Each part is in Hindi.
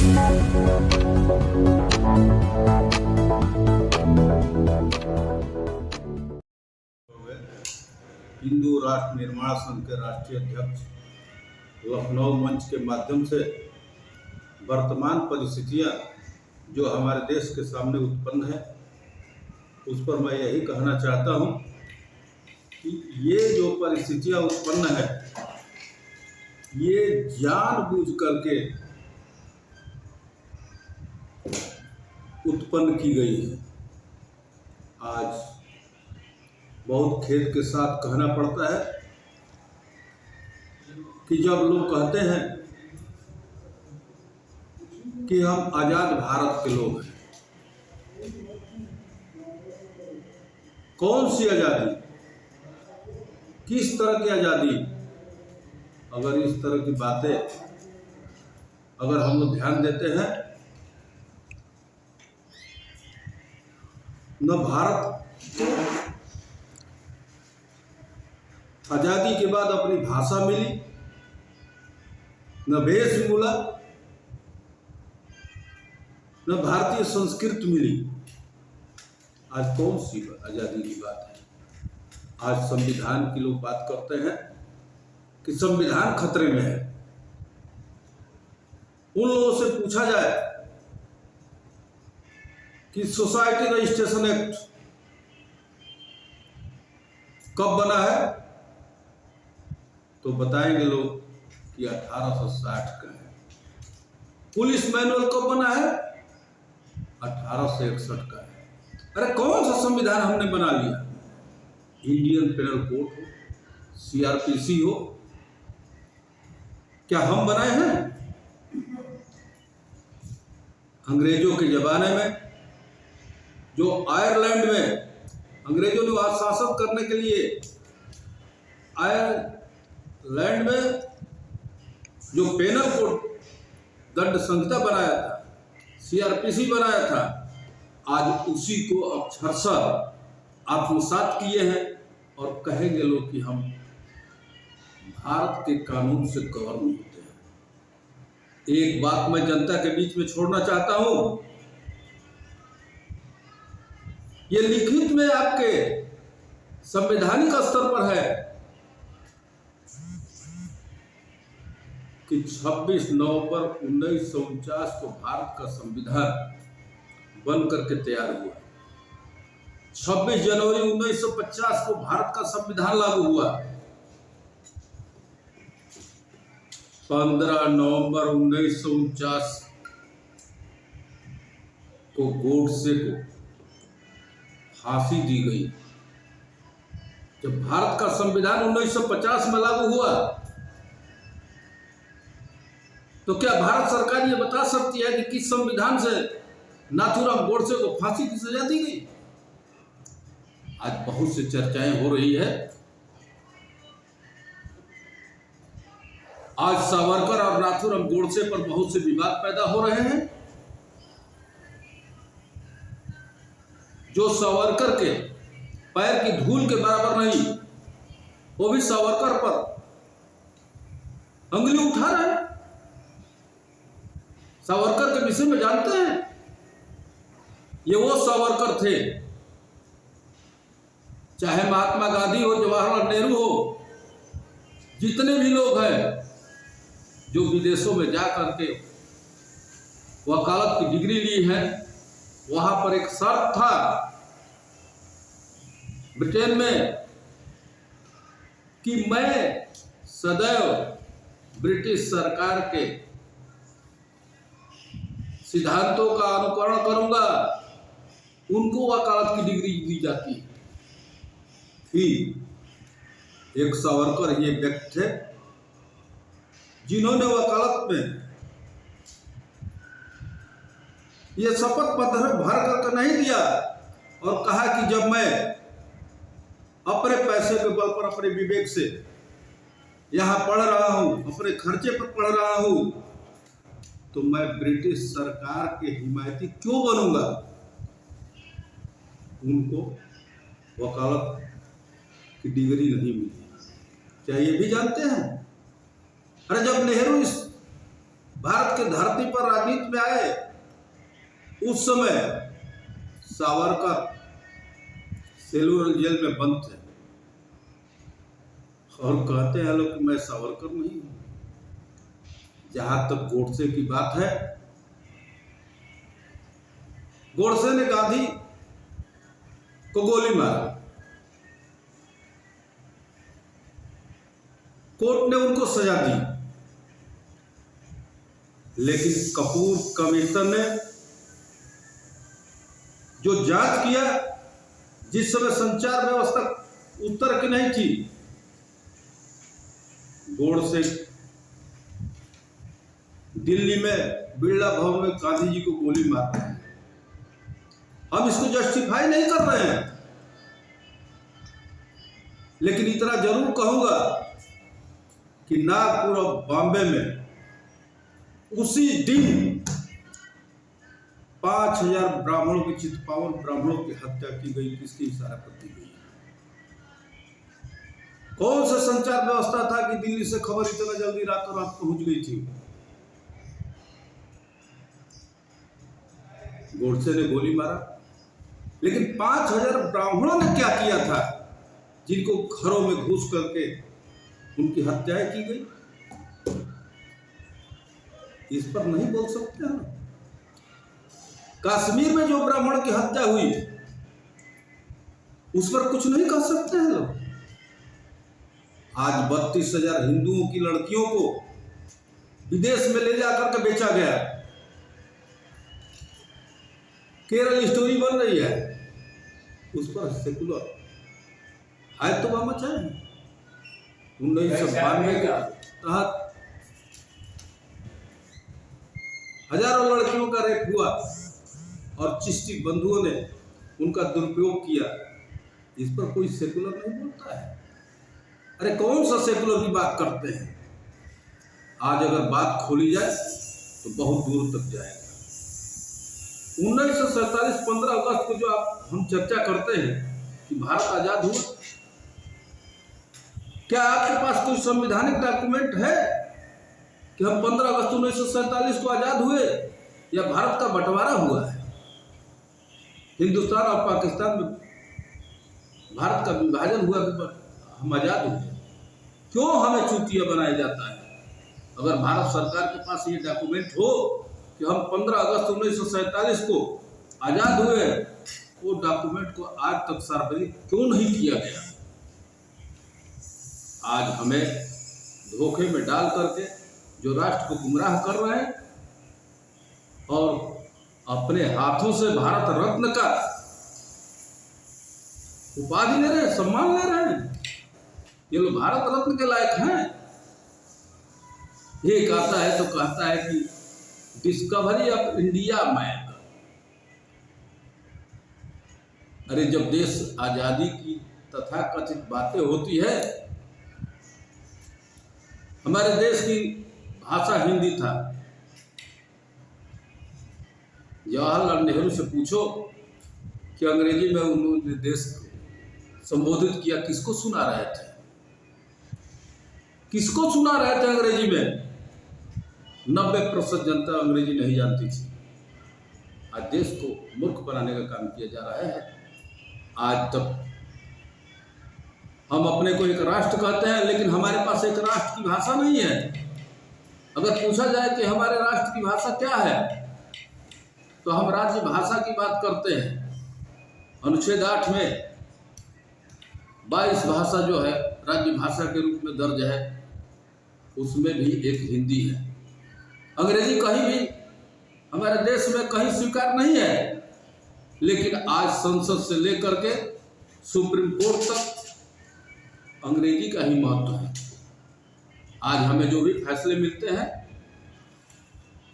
हिंदू राष्ट्र निर्माण संघ के राष्ट्रीय अध्यक्ष लखनऊ मंच के माध्यम से वर्तमान परिस्थितियां जो हमारे देश के सामने उत्पन्न है उस पर मैं यही कहना चाहता हूं कि ये जो परिस्थितियां उत्पन्न है ये जानबूझ करके उत्पन्न की गई है। आज बहुत खेद के साथ कहना पड़ता है कि जब लोग कहते हैं कि हम आज़ाद भारत के लोग हैं, कौन सी आज़ादी, किस तरह की आज़ादी? अगर इस तरह की बातें अगर हम लोग ध्यान देते हैं, न भारत आज़ादी के बाद अपनी भाषा मिली, न वेश मिला, न भारतीय संस्कृति मिली। आज कौन सी आज़ादी की बात है? आज संविधान की लोग बात करते हैं कि संविधान खतरे में है। उन लोगों से पूछा जाए कि सोसाइटी रजिस्ट्रेशन एक्ट कब बना है, तो बताएंगे लोग कि 1860 का है। पुलिस मैनुअल कब बना है? 1861 का है। अरे कौन सा संविधान हमने बना लिया? इंडियन पेनल कोड हो, सीआरपीसी हो, क्या हम बनाए हैं? अंग्रेजों के जमाने में जो आयरलैंड में अंग्रेजों ने शासन करने के लिए आयरलैंड में जो पेनल कोड दंड संहिता बनाया था, सीआरपीसी बनाया था, आज उसी को अक्षरशः आत्मसात किए हैं और कहेंगे लोग कि हम भारत के कानून से गवर्न होते हैं। एक बात मैं जनता के बीच में छोड़ना चाहता हूं, ये लिखित में आपके संवैधानिक स्तर पर है कि 26 नवंबर 1949 को भारत का संविधान बन करके तैयार हुआ। 26 जनवरी 1950 को भारत का संविधान लागू हुआ। 15 नवंबर 1949 को गोडसे को फांसी दी गई। जब भारत का संविधान 1950 में लागू हुआ तो क्या भारत सरकार ये बता सकती है कि किस संविधान से नाथूराम गोडसे को फांसी की सजा दी गई? आज बहुत सी चर्चाएं हो रही है। आज सावरकर और नाथूराम गोडसे पर बहुत से विवाद पैदा हो रहे हैं। जो सावरकर के पैर की धूल के बराबर नहीं, वो भी सावरकर पर अंगुली उठा रहे हैं। सावरकर के विषय में जानते हैं, ये वो सावरकर थे, चाहे महात्मा गांधी हो, जवाहरलाल नेहरू हो, जितने भी लोग हैं जो विदेशों में जा करके वकालत की डिग्री ली है, वहां पर एक शर्त था ब्रिटेन में कि मैं सदैव ब्रिटिश सरकार के सिद्धांतों का अनुकरण करूंगा। उनको वकालत की डिग्री दी जाती है। एक सावरकर ये व्यक्ति थे जिन्होंने वकालत में ये शपथ पत्र भर करके नहीं दिया और कहा कि जब मैं अपने पैसे के बल पर, अपने विवेक से यहाँ पढ़ रहा हूँ, अपने खर्चे पर पढ़ रहा हूँ, तो मैं ब्रिटिश सरकार के हिमायती क्यों बनूंगा? उनको वकालत की डिग्री नहीं मिली। क्या ये भी जानते हैं? अरे जब नेहरू इस भारत के धरती पर राजनीति में आए उस समय सावरकर सेलूर जेल में बंद थे और कहते हैं लोग कि मैं सावरकर नहीं हूं। जहां तक गोडसे की बात है, गोडसे ने गांधी को गोली मारा, कोर्ट ने उनको सजा दी, लेकिन कपूर कमीशन ने जो जांच किया, जिस समय संचार व्यवस्था उत्तर की नहीं थी, गोडसे दिल्ली में बिरला भवन में गांधी जी को गोली मार रहे हैं। हम इसको जस्टिफाई नहीं कर रहे हैं, लेकिन इतना जरूर कहूंगा कि नागपुर और बॉम्बे में उसी दिन 5000 ब्राह्मणों की, चित्पावन ब्राह्मणों की हत्या की गई। किसके इशारे पर की गई? कौन सा संचार व्यवस्था था कि दिल्ली से खबर इतना जल्दी रातों रात पहुंच गई थी? गोडसे ने गोली मारा, लेकिन 5000 ब्राह्मणों ने क्या किया था जिनको घरों में घुस करके उनकी हत्याएं की गई? इस पर नहीं बोल सकते हैं। कश्मीर में जो ब्राह्मण की हत्या हुई उस पर कुछ नहीं कह सकते हैं लोग। आज 32,000 हिंदुओं की लड़कियों को विदेश में ले जाकर के बेचा गया। केरल स्टोरी बन रही है, उस पर सेकुलर है तो मचा है। 1992 के तहत हजारों लड़कियों का रेप हुआ और चिश्ती बंधुओं ने उनका दुरुपयोग किया। इस पर कोई सेकुलर नहीं बोलता है। अरे कौन सा सेकुलर की बात करते हैं? आज अगर बात खोली जाए तो बहुत दूर तक जाएगा। 1947 15 अगस्त को जो हम चर्चा करते हैं कि भारत आजाद हुआ, क्या आपके पास कोई संवैधानिक डॉक्यूमेंट है कि हम 15 अगस्त 1947 को आजाद हुए या भारत का बंटवारा हुआ है? हिंदुस्तान और पाकिस्तान में भारत का विभाजन हुआ कि हम आजाद हुए? क्यों हमें चूतिया बनाया जाता है? अगर भारत सरकार के पास ये डॉक्यूमेंट हो कि हम 15 अगस्त 1947 को आजाद हुए, वो डॉक्यूमेंट को आज तक सार्वजनिक क्यों नहीं किया गया? आज हमें धोखे में डाल करके जो राष्ट्र को गुमराह कर रहे हैं और अपने हाथों से भारत रत्न का उपाधि ले रहे हैं, सम्मान ले रहे हैं। ये लोग भारत रत्न के लायक हैं। एक आता है तो कहता है कि डिस्कवरी ऑफ इंडिया मैप। अरे जब देश आजादी की तथाकथित बातें होती है, हमारे देश की भाषा हिंदी था। जवाहरलाल नेहरू से पूछो कि अंग्रेजी में उन्होंने देश संबोधित किया, किसको सुना रहे थे? किसको सुना रहे थे अंग्रेजी में? 90% जनता अंग्रेजी नहीं जानती थी। आज देश को मूर्ख बनाने का काम किया जा रहा है। आज तक हम अपने को एक राष्ट्र कहते हैं, लेकिन हमारे पास एक राष्ट्र की भाषा नहीं है। अगर पूछा जाए कि हमारे राष्ट्र की भाषा क्या है, तो हम राज्य भाषा की बात करते हैं। अनुच्छेद 8 में 22 भाषा जो है राज्य भाषा के रूप में दर्ज है, उसमें भी एक हिंदी है। अंग्रेजी कहीं भी हमारे देश में कहीं स्वीकार नहीं है, लेकिन आज संसद से लेकर के सुप्रीम कोर्ट तक अंग्रेजी का ही महत्व है। आज हमें जो भी फैसले मिलते हैं,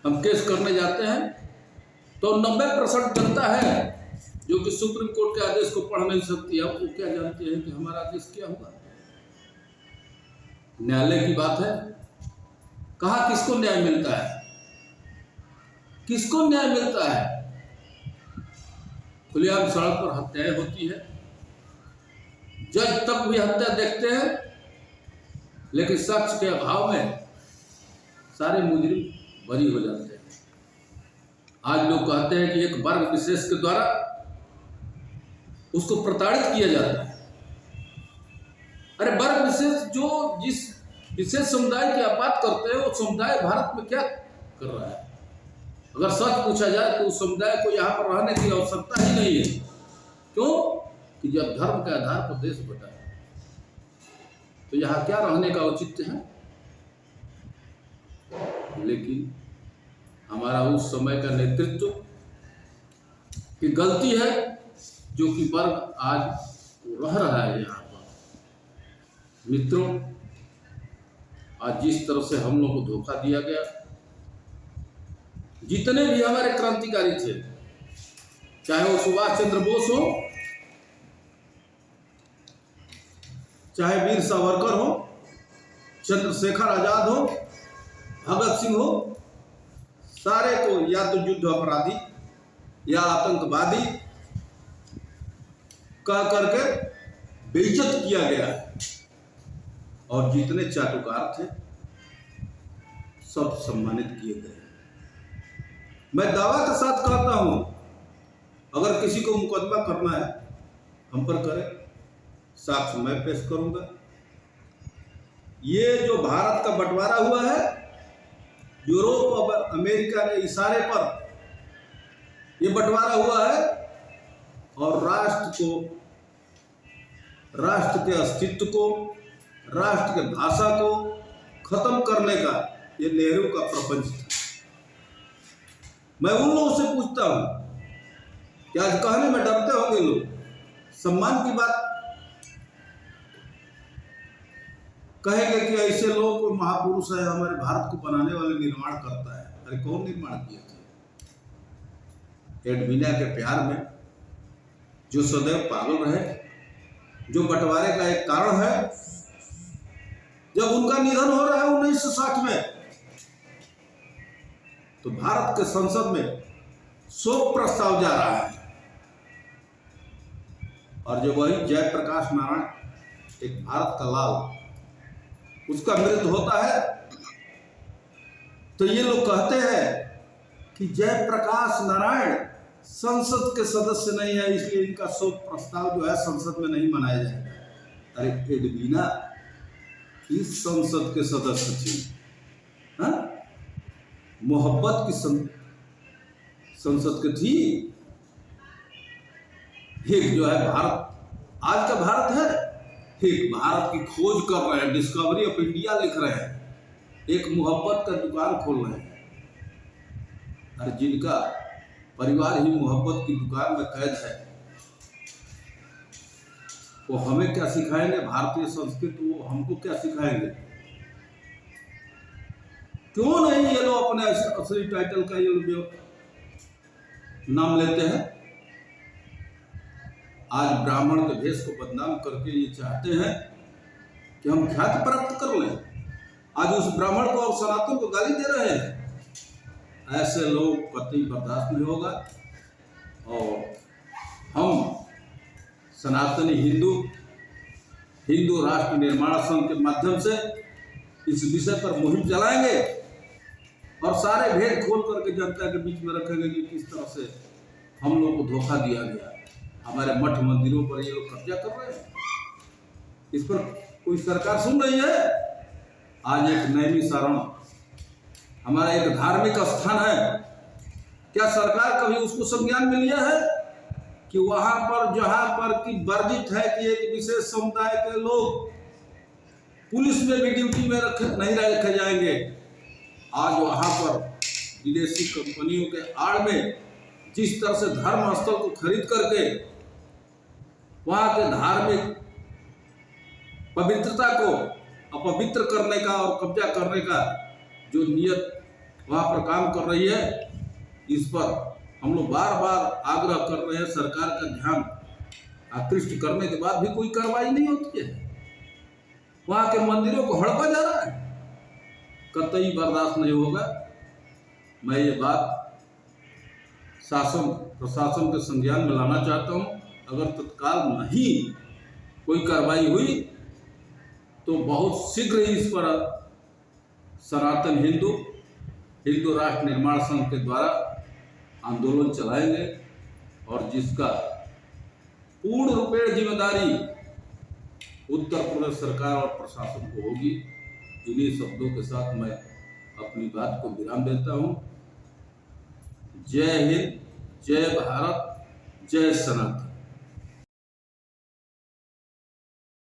हम केस करने जाते हैं तो 90% जनता है जो कि सुप्रीम कोर्ट के आदेश को पढ़ नहीं सकती है। वो क्या जानती है कि हमारा आदेश क्या हुआ? न्यायालय की बात है, कहाँ किसको न्याय मिलता है? किसको न्याय मिलता है? खुलेआम सड़क पर हत्याएं होती है, जज तक भी हत्या देखते हैं, लेकिन साक्ष्य के अभाव में सारे मुजरिम बरी हो जाते हैं। आज लोग कहते हैं कि एक वर्ग विशेष के द्वारा उसको प्रताड़ित किया जाता है। अरे वर्ग विशेष जो जिस विशेष समुदाय की आप बात करते हैं वो समुदाय भारत में क्या कर रहा है? अगर सच पूछा जाए तो उस समुदाय को यहाँ पर रहने की आवश्यकता ही नहीं है। क्यों? कि जब धर्म के आधार पर देश बटा है तो यहाँ क्या रहने का औचित्य है? लेकिन हमारा उस समय का नेतृत्व की गलती है जो कि वर्ग आज रह रहा है यहाँ पर। मित्रों, आज जिस तरह से हम लोग को धोखा दिया गया, जितने भी हमारे क्रांतिकारी थे, चाहे वो सुभाष चंद्र बोस हो, चाहे वीर सावरकर हो, चंद्रशेखर आजाद हो, भगत सिंह हो, सारे को या तो युद्ध अपराधी या आतंकवादी कह करके बेइज्जत किया गया है। और जितने चाटुकार थे सब सम्मानित किए गए। मैं दावा के साथ कहता हूं, अगर किसी को मुकदमा करना है हम पर करे, साक्ष्य मैं पेश करूंगा। ये जो भारत का बंटवारा हुआ है, यूरोप और अमेरिका के इशारे पर ये बंटवारा हुआ है और राष्ट्र के अस्तित्व को, राष्ट्र के भाषा को खत्म करने का ये नेहरू का प्रपंच था। मैं उन लोगों से पूछता हूं कि आज कहने में डरते होंगे लोग, सम्मान की बात कहेंगे कि ऐसे लोग कोई महापुरुष है, हमारे भारत को बनाने वाले निर्माण करता है। अरे कौन निर्माण किया था? एडवीना के प्यार में जो सदैव पागल रहे, जो बंटवारे का एक कारण है। जब उनका निधन हो रहा है 1960 में, तो भारत के संसद में शोक प्रस्ताव जा रहा है और जो वही जयप्रकाश नारायण, एक भारत का लाल, उसका मृत्यु होता है तो ये लोग कहते हैं कि जयप्रकाश नारायण संसद के सदस्य नहीं है, इसलिए इनका शोक प्रस्ताव जो है संसद में नहीं मनाया जाएगा। अरे एडवीना इस संसद के सदस्य थे, हाँ? मोहब्बत की संसद की थी। एक जो है भारत, आज का भारत है, एक भारत की खोज कर रहे हैं, डिस्कवरी ऑफ इंडिया लिख रहे हैं, एक मोहब्बत का दुकान खोल रहे हैं। और जिनका परिवार ही मोहब्बत की दुकान में कैद है, वो हमें क्या सिखाएंगे? भारतीय संस्कृति वो हमको क्या सिखाएंगे? क्यों नहीं ये लोग अपने असली टाइटल का ये लोग नाम लेते हैं? आज ब्राह्मण के भेष को बदनाम करके ये चाहते हैं कि हम ख्याति प्राप्त कर लें। आज उस ब्राह्मण को और सनातन को गाली दे रहे हैं। ऐसे लोग कतई बर्दाश्त नहीं होगा। और हम सनातनी हिंदू राष्ट्र निर्माण संघ के माध्यम से इस विषय पर मुहिम चलाएंगे और सारे भेद खोल करके जनता के बीच में रखेंगे कि किस तरह से हम लोग को धोखा दिया गया। हमारे मठ मंदिरों पर ये लोग कब्जा कर रहे हैं, इस पर कोई सरकार सुन रही है? आज एक नैमिषारण हमारा एक धार्मिक स्थान है, क्या सरकार कभी उसको संज्ञान में लिया है कि वहां पर जहां पर कि वर्जित है कि एक विशेष समुदाय के लोग पुलिस में भी ड्यूटी में नहीं रखे जाएंगे? आज वहां पर विदेशी कंपनियों के आड़ में जिस तरह से धर्म स्थल को खरीद करके वहां के धार्मिक पवित्रता को अपवित्र करने का और कब्जा करने का जो नियत वहां पर काम कर रही है, इस पर हम लोग बार बार आग्रह कर रहे हैं। सरकार का ध्यान आकृष्ट करने के बाद भी कोई कार्रवाई नहीं होती है। वहां के मंदिरों को हड़पा जा रहा है, कतई बर्दाश्त नहीं होगा। मैं ये बात शासन प्रशासन के संज्ञान में लाना चाहता हूं। अगर तत्काल नहीं कोई कार्रवाई हुई तो बहुत शीघ्र ही इस पर सनातन हिंदू हिंदू राष्ट्र निर्माण संघ के द्वारा आंदोलन चलाएंगे और जिसका पूर्ण रूपेण जिम्मेदारी उत्तर प्रदेश सरकार और प्रशासन को होगी। इन्हीं शब्दों के साथ मैं अपनी बात को विराम देता हूं। जय हिंद, जय भारत, जय सनातन।